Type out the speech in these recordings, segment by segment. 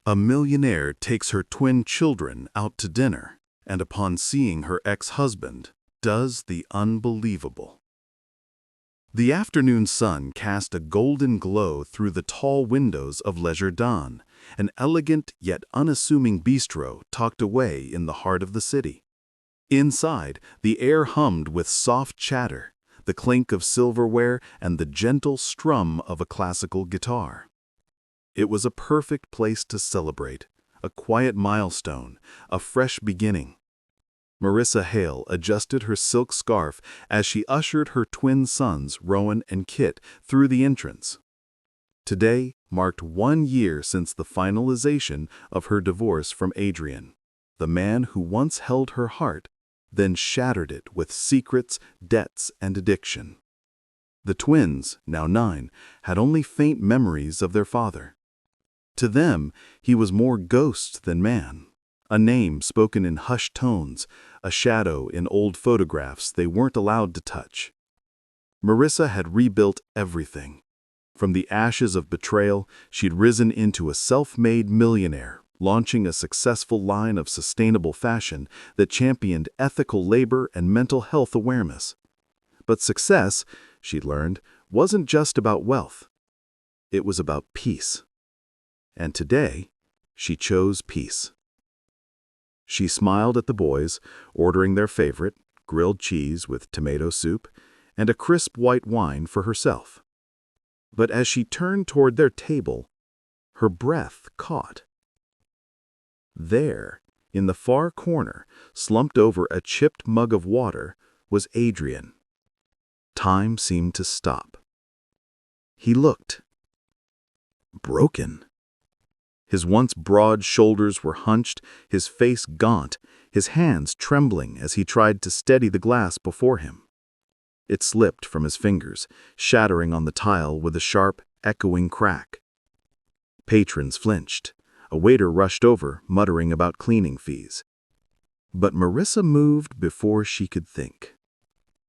A millionaire takes her twin children out to dinner, and upon seeing her ex-husband, does the unbelievable. The afternoon sun cast a golden glow through the tall windows of Leisure Dawn, an elegant yet unassuming bistro tucked away in the heart of the city. Inside, the air hummed with soft chatter, the clink of silverware and the gentle strum of a classical guitar. It was a perfect place to celebrate, a quiet milestone, a fresh beginning. Marissa Hale adjusted her silk scarf as she ushered her twin sons, Rowan and Kit, through the entrance. Today marked 1 year since the finalization of her divorce from Adrian, the man who once held her heart, then shattered it with secrets, debts, and addiction. The twins, now 9, had only faint memories of their father. To them, he was more ghost than man, a name spoken in hushed tones, a shadow in old photographs they weren't allowed to touch. Marissa had rebuilt everything. From the ashes of betrayal, she'd risen into a self-made millionaire, launching a successful line of sustainable fashion that championed ethical labor and mental health awareness. But success, she'd learned, wasn't just about wealth. It was about peace. And today, she chose peace. She smiled at the boys, ordering their favorite, grilled cheese with tomato soup, and a crisp white wine for herself. But as she turned toward their table, her breath caught. There, in the far corner, slumped over a chipped mug of water, was Adrian. Time seemed to stop. He looked broken. His once broad shoulders were hunched, his face gaunt, his hands trembling as he tried to steady the glass before him. It slipped from his fingers, shattering on the tile with a sharp, echoing crack. Patrons flinched. A waiter rushed over, muttering about cleaning fees. But Marissa moved before she could think.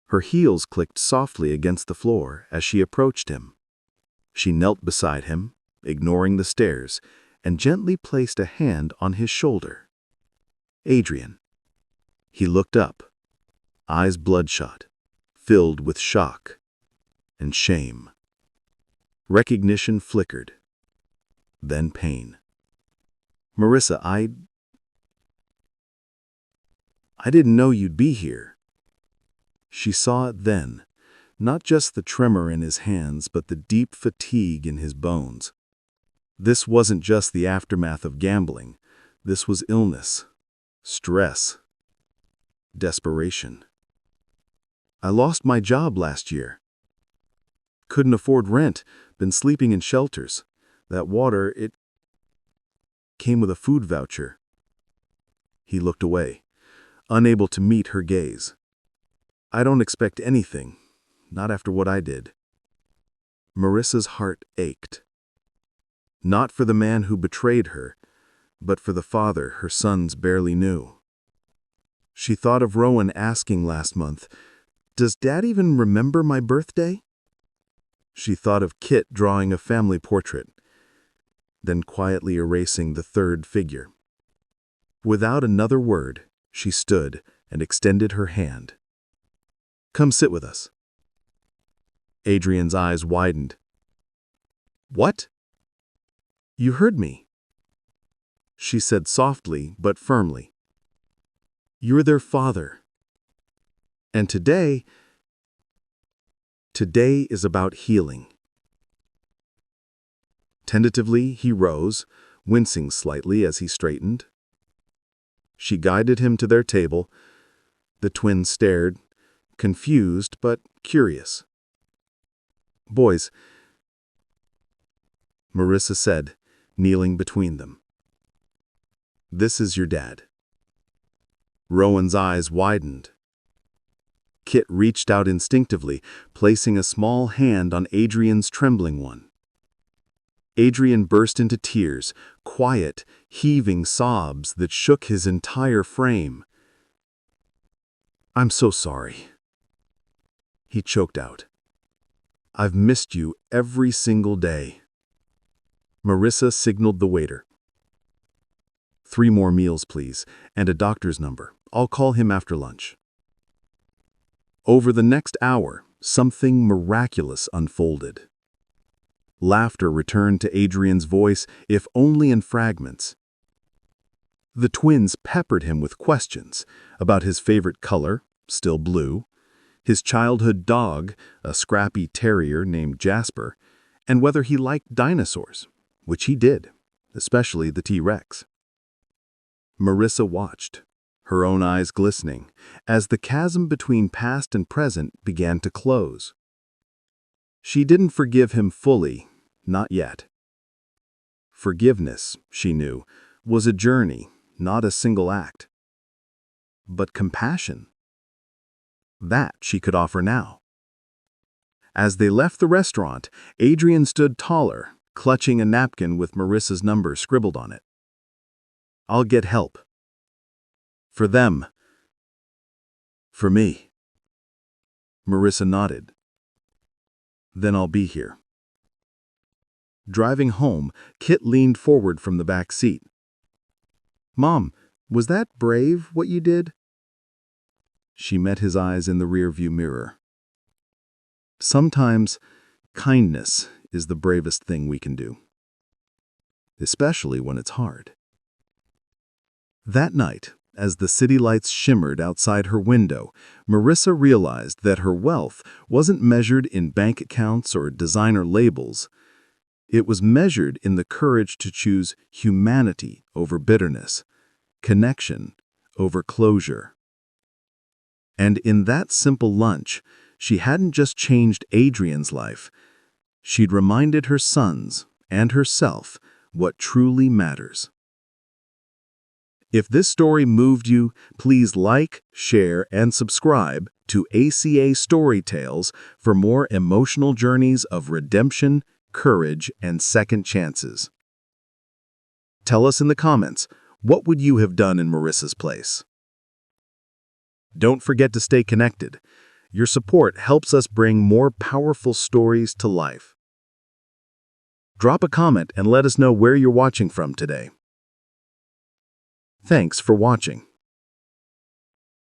Her heels clicked softly against the floor as she approached him. She knelt beside him, ignoring the stares, and gently placed a hand on his shoulder. Adrian. He looked up, eyes bloodshot, filled with shock and shame. Recognition flickered, then pain. Marissa, I didn't know you'd be here. She saw it then, not just the tremor in his hands, but the deep fatigue in his bones. This wasn't just the aftermath of gambling. This was illness, stress, desperation. I lost my job last year. Couldn't afford rent, been sleeping in shelters. That water, it came with a food voucher. He looked away, unable to meet her gaze. I don't expect anything, not after what I did. Marissa's heart ached. Not for the man who betrayed her, but for the father her sons barely knew. She thought of Rowan asking last month, "Does Dad even remember my birthday?" She thought of Kit drawing a family portrait, then quietly erasing the third figure. Without another word, she stood and extended her hand. "Come sit with us." Adrian's eyes widened. "What?" "You heard me," she said softly but firmly. "You're their father. And today is about healing." Tentatively, he rose, wincing slightly as he straightened. She guided him to their table. The twins stared, confused but curious. "Boys," Marissa said, kneeling between them. "This is your dad." Rowan's eyes widened. Kit reached out instinctively, placing a small hand on Adrian's trembling one. Adrian burst into tears, quiet, heaving sobs that shook his entire frame. "I'm so sorry," he choked out. "I've missed you every single day." Marissa signaled the waiter. 3 more meals, please, and a doctor's number. I'll call him after lunch." Over the next hour, something miraculous unfolded. Laughter returned to Adrian's voice, if only in fragments. The twins peppered him with questions about his favorite color, still blue, his childhood dog, a scrappy terrier named Jasper, and whether he liked dinosaurs, which he did, especially the T-Rex. Marissa watched, her own eyes glistening, as the chasm between past and present began to close. She didn't forgive him fully, not yet. Forgiveness, she knew, was a journey, not a single act. But compassion, that she could offer now. As they left the restaurant, Adrian stood taller, clutching a napkin with Marissa's number scribbled on it. "I'll get help. For them. For me." Marissa nodded. "Then I'll be here." Driving home, Kit leaned forward from the back seat. "Mom, was that brave, what you did?" She met his eyes in the rearview mirror. "Sometimes, kindness is the bravest thing we can do. Especially when it's hard." That night, as the city lights shimmered outside her window, Marissa realized that her wealth wasn't measured in bank accounts or designer labels. It was measured in the courage to choose humanity over bitterness, connection over closure. And in that simple lunch, she hadn't just changed Adrian's life. She'd reminded her sons and herself what truly matters. If this story moved you, please like, share, and subscribe to ACA Story Tales for more emotional journeys of redemption, courage, and second chances. Tell us in the comments, what would you have done in Marissa's place? Don't forget to stay connected. Your support helps us bring more powerful stories to life. Drop a comment and let us know where you're watching from today. Thanks for watching.